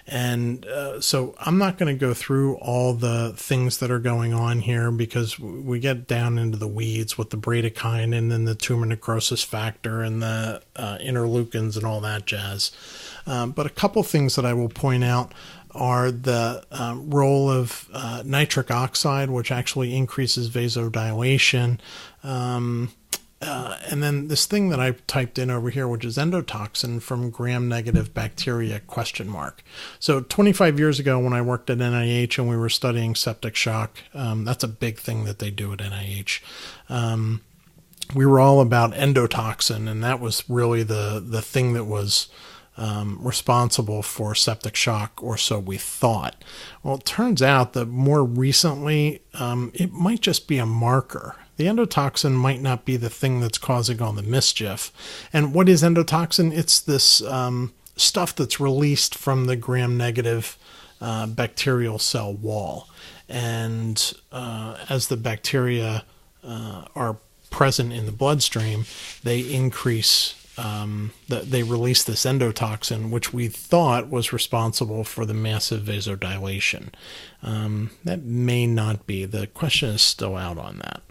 And so I'm not going to go through all the things that are going on here because we get down into the weeds with the bradykinin and then the tumor necrosis factor and the interleukins and all that jazz. But a couple things that I will point out are the role of nitric oxide, which actually increases vasodilation. And then this thing that I typed in over here, which is endotoxin from gram-negative bacteria, ? So 25 years ago when I worked at NIH and we were studying septic shock, that's a big thing that they do at NIH. We were all about endotoxin, and that was really the thing that was responsible for septic shock, or so we thought. Well, it turns out that more recently, it might just be a marker. The endotoxin might not be the thing that's causing all the mischief. And what is endotoxin? It's this stuff that's released from the gram-negative bacterial cell wall. And as the bacteria are present in the bloodstream, they increase they release this endotoxin, which we thought was responsible for the massive vasodilation. That may not be. The question is still out on that.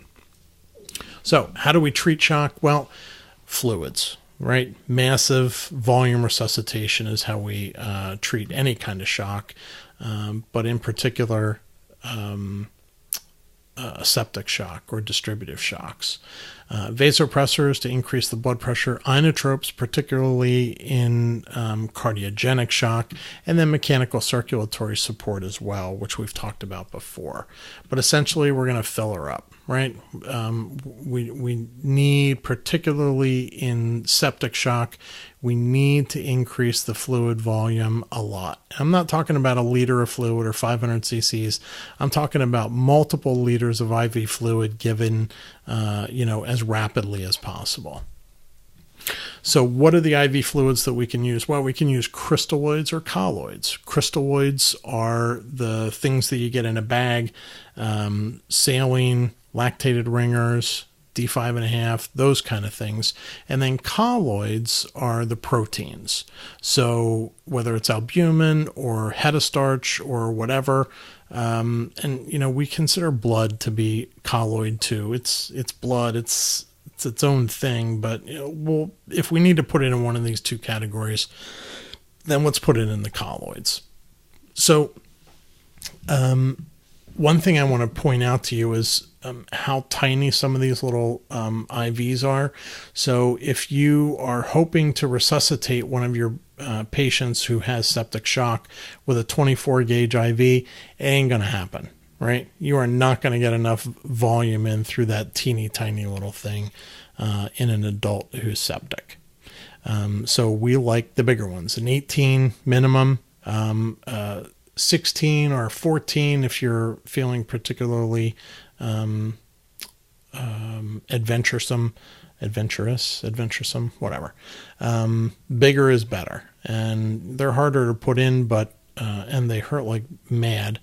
So how do we treat shock? Well, fluids, right? Massive volume resuscitation is how we treat any kind of shock, but in particular, septic shock or distributive shocks. Vasopressors to increase the blood pressure, inotropes, particularly in cardiogenic shock, and then mechanical circulatory support as well, which we've talked about before. But essentially, we're going to fill her up, right? We need, particularly in septic shock, we need to increase the fluid volume a lot. I'm not talking about a liter of fluid or 500 cc's. I'm talking about multiple liters of IV fluid given, as rapidly as possible. So what are the IV fluids that we can use? Well, we can use crystalloids or colloids. Crystalloids are the things that you get in a bag, saline, lactated ringers, D5.5, those kind of things. And then colloids are the proteins. So whether it's albumin or hetastarch or whatever, and we consider blood to be colloid too. It's blood. It's its own thing. But if we need to put it in one of these two categories, then let's put it in the colloids. So one thing I want to point out to you is how tiny some of these little IVs are. So if you are hoping to resuscitate one of your patients who has septic shock with a 24 gauge IV, it ain't going to happen, right? You are not going to get enough volume in through that teeny tiny little thing in an adult who's septic. So we like the bigger ones, an 18 minimum, 16 or 14 if you're feeling particularly adventuresome, whatever. Bigger is better, and they're harder to put in, but and they hurt like mad.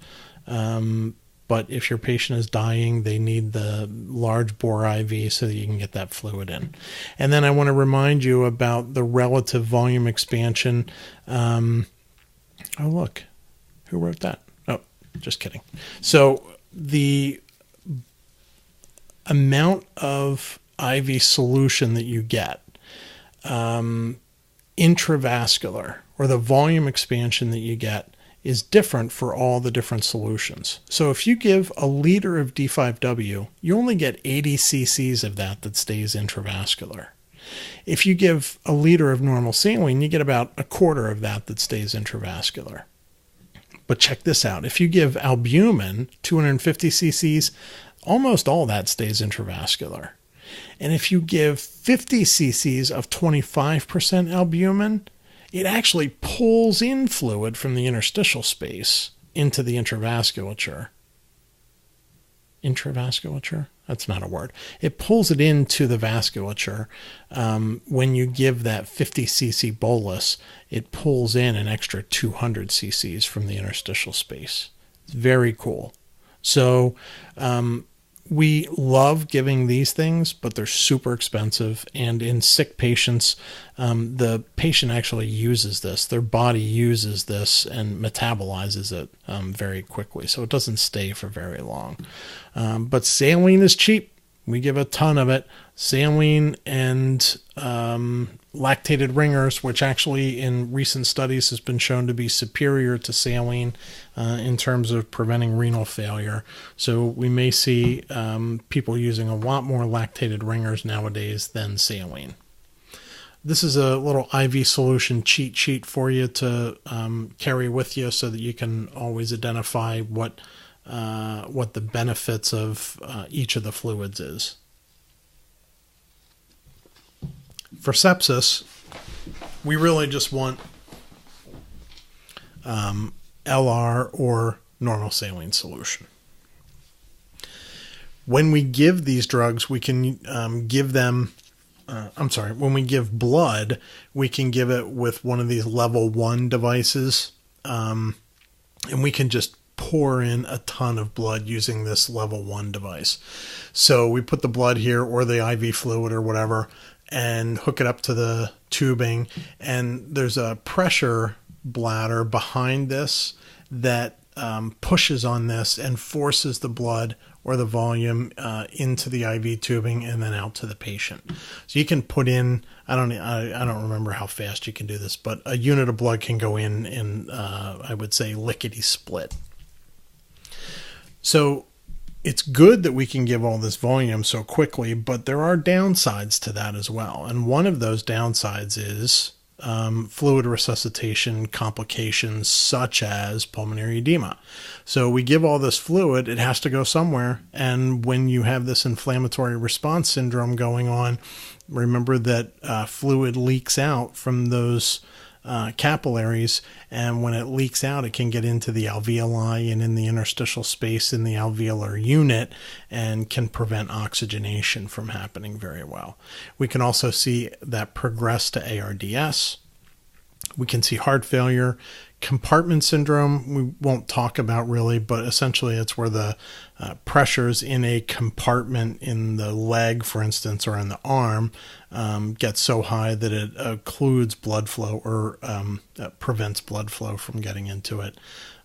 But if your patient is dying, they need the large bore IV so that you can get that fluid in. And then I want to remind you about the relative volume expansion. Oh, look, who wrote that? Oh, just kidding. So the amount of IV solution that you get intravascular, or the volume expansion that you get, is different for all the different solutions. So if you give a liter of D5W, you only get 80 cc's of that stays intravascular. If you give a liter of normal saline, you get about a quarter of that stays intravascular. But check this out. If you give albumin, 250 cc's, almost all that stays intravascular. And if you give 50 cc's of 25% albumin, it actually pulls in fluid from the interstitial space into the intravasculature. Intravasculature? That's not a word. It pulls it into the vasculature. When you give that 50 cc bolus, it pulls in an extra 200 cc's from the interstitial space. It's very cool. So we love giving these things, but they're super expensive. And in sick patients, the patient actually uses this. Their body uses this and metabolizes it very quickly. So it doesn't stay for very long. But saline is cheap. We give a ton of it. Saline and lactated ringers, which actually in recent studies has been shown to be superior to saline in terms of preventing renal failure. So we may see people using a lot more lactated ringers nowadays than saline. This is a little IV solution cheat sheet for you to carry with you so that you can always identify what the benefits of each of the fluids is. For sepsis, we really just want LR or normal saline solution. When we give these drugs, we can give them, when we give blood, we can give it with one of these level 1 devices, and we can just pour in a ton of blood using this level 1 device. So we put the blood here or the IV fluid or whatever and hook it up to the tubing, and there's a pressure bladder behind this that pushes on this and forces the blood or the volume into the IV tubing and then out to the patient. So you can put in, I don't remember how fast you can do this, but a unit of blood can go in I would say lickety split. So it's good that we can give all this volume so quickly, but there are downsides to that as well. And one of those downsides is fluid resuscitation complications such as pulmonary edema. So we give all this fluid, it has to go somewhere. And when you have this inflammatory response syndrome going on, remember that fluid leaks out from those capillaries, and when it leaks out, it can get into the alveoli and in the interstitial space in the alveolar unit and can prevent oxygenation from happening very well. We can also see that progress to ARDS. We can see heart failure. Compartment syndrome, we won't talk about really, but essentially it's where the pressures in a compartment in the leg, for instance, or in the arm get so high that it occludes blood flow or prevents blood flow from getting into it.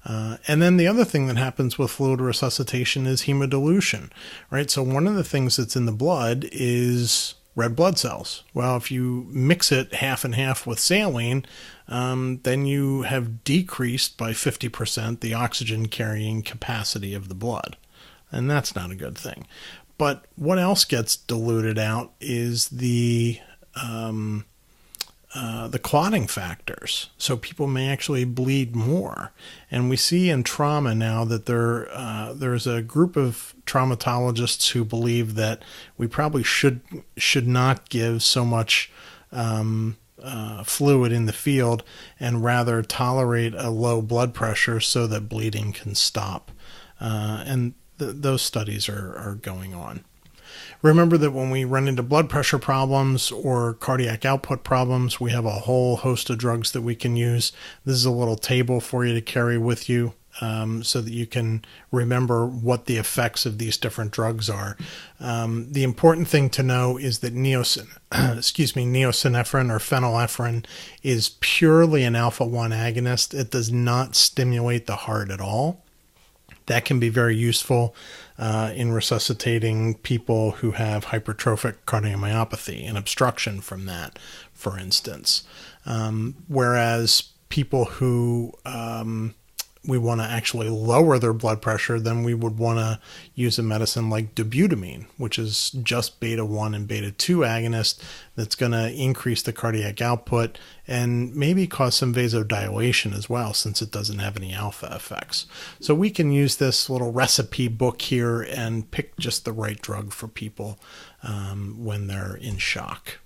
And then the other thing that happens with fluid resuscitation is hemodilution, right? So one of the things that's in the blood is red blood cells. Well, if you mix it half and half with saline, then you have decreased by 50% the oxygen carrying capacity of the blood. And that's not a good thing. But what else gets diluted out is the clotting factors. So people may actually bleed more. And we see in trauma now that there's a group of traumatologists who believe that we probably should not give so much fluid in the field and rather tolerate a low blood pressure so that bleeding can stop. And those studies are going on. Remember that when we run into blood pressure problems or cardiac output problems, we have a whole host of drugs that we can use. This is a little table for you to carry with you so that you can remember what the effects of these different drugs are. The important thing to know is that neosynephrine or phenylephrine is purely an alpha-1 agonist. It does not stimulate the heart at all. That can be very useful in resuscitating people who have hypertrophic cardiomyopathy and obstruction from that, for instance. Whereas people who we want to actually lower their blood pressure, then we would want to use a medicine like dobutamine, which is just beta 1 and beta 2 agonist that's going to increase the cardiac output and maybe cause some vasodilation as well, since it doesn't have any alpha effects. So we can use this little recipe book here and pick just the right drug for people when they're in shock.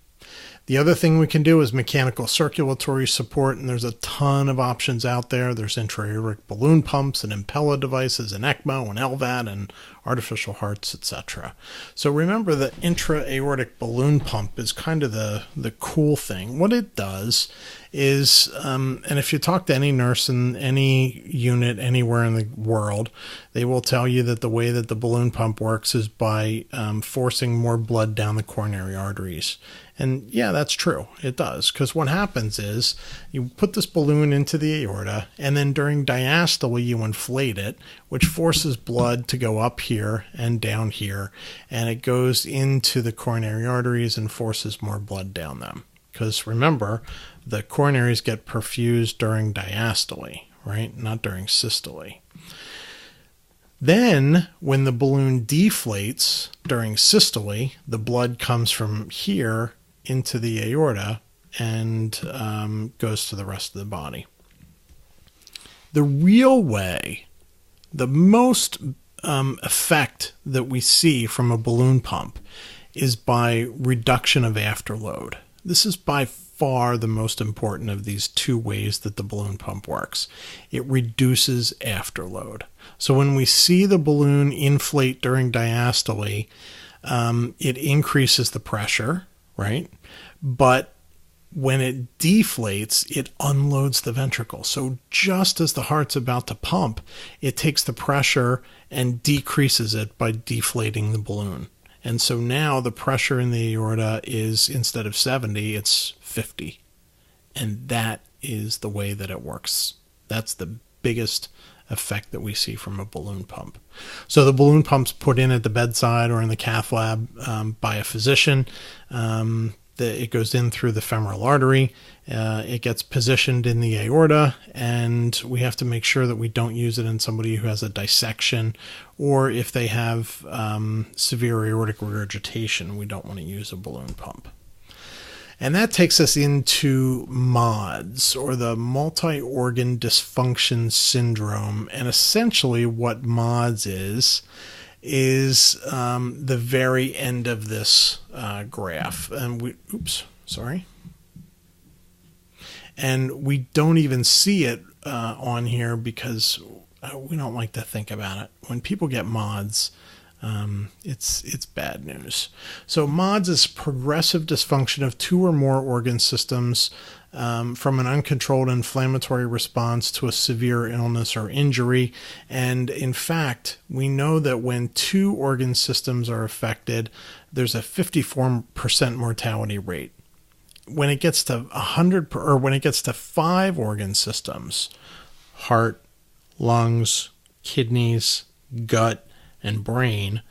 The other thing we can do is mechanical circulatory support, and there's a ton of options out there. There's intra-aortic balloon pumps and Impella devices and ECMO and LVAD and artificial hearts, etc. So remember, the intra-aortic balloon pump is kind of the cool thing. What it does is, and if you talk to any nurse in any unit anywhere in the world, they will tell you that the way that the balloon pump works is by forcing more blood down the coronary arteries. And yeah, that's true. It does. Because what happens is you put this balloon into the aorta, and then during diastole, you inflate it, which forces blood to go up here and down here. And it goes into the coronary arteries and forces more blood down them. Because remember, the coronaries get perfused during diastole, right? Not during systole. Then, when the balloon deflates during systole, the blood comes from here into the aorta and goes to the rest of the body. The real way, the most effect that we see from a balloon pump is by reduction of afterload. This is by far the most important of these two ways that the balloon pump works. It reduces afterload. So when we see the balloon inflate during diastole, it increases the pressure, right? But when it deflates, it unloads the ventricle. So just as the heart's about to pump, it takes the pressure and decreases it by deflating the balloon. And so now the pressure in the aorta is, instead of 70, it's 50. And that is the way that it works. That's the biggest effect that we see from a balloon pump. So the balloon pump's put in at the bedside or in the cath lab by a physician. It goes in through the femoral artery. It gets positioned in the aorta, and we have to make sure that we don't use it in somebody who has a dissection, or if they have severe aortic regurgitation, we don't want to use a balloon pump. And that takes us into MODS, or the multi-organ dysfunction syndrome. And essentially what MODS is the very end of this graph. And And we don't even see it on here because we don't like to think about it. When people get MODS, it's bad news. So MODS is progressive dysfunction of two or more organ systems, from an uncontrolled inflammatory response to a severe illness or injury. And in fact, we know that when two organ systems are affected, there's a 54% mortality rate. When it gets to 100, or when it gets to 5 organ systems, heart, lungs, kidneys, gut, and brain,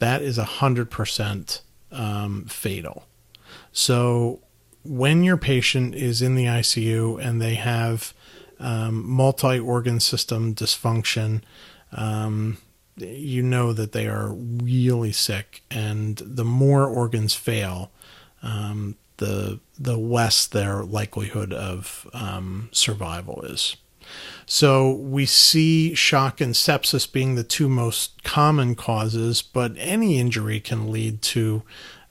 that is 100% fatal. So when your patient is in the ICU and they have multi-organ system dysfunction, you know that they are really sick, and the more organs fail, the less their likelihood of survival is. So we see shock and sepsis being the two most common causes, but any injury can lead to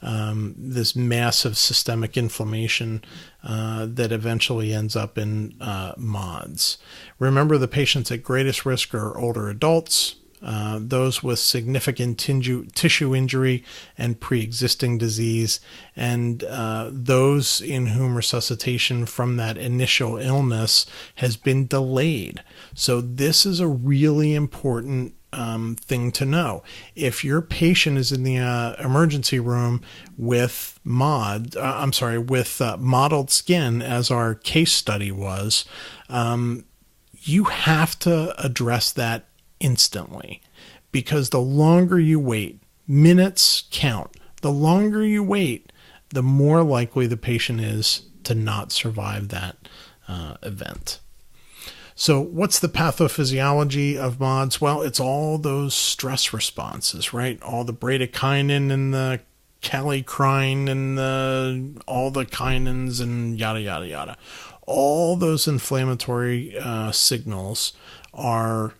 this massive systemic inflammation that eventually ends up in MODS. Remember, the patients at greatest risk are older adults, those with significant tissue injury and pre-existing disease, and those in whom resuscitation from that initial illness has been delayed. So this is a really important thing to know. If your patient is in the emergency room with mottled skin, as our case study was, you have to address that instantly, because the longer you wait, minutes count. The longer you wait, the more likely the patient is to not survive that event. So what's the pathophysiology of MODS? Well, it's all those stress responses, right? All the bradykinin and the kallikrein and all the kinins and yada, yada, yada. All those inflammatory signals are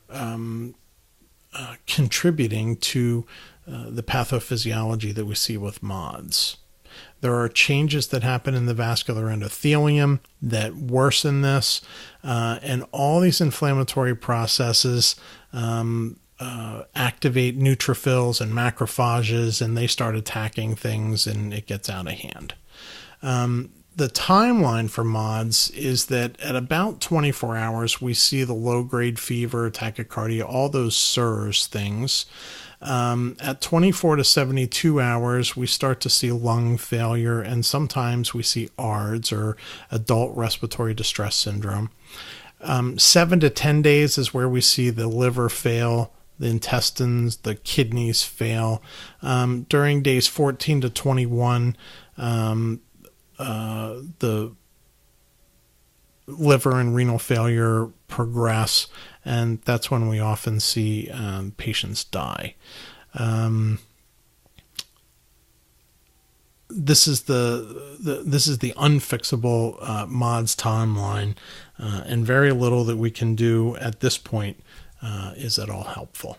contributing to the pathophysiology that we see with MODS. There are changes that happen in the vascular endothelium that worsen this, and all these inflammatory processes activate neutrophils and macrophages, and they start attacking things, and it gets out of hand. The timeline for MODS is that at about 24 hours, we see the low-grade fever, tachycardia, all those SIRS things. At 24 to 72 hours, we start to see lung failure, and sometimes we see ARDS, or adult respiratory distress syndrome. 7 to 10 days is where we see the liver fail, the intestines, the kidneys fail. During days 14 to 21, the liver and renal failure progress, and that's when we often see patients die. This is the unfixable MODS timeline, and very little that we can do at this point is at all helpful.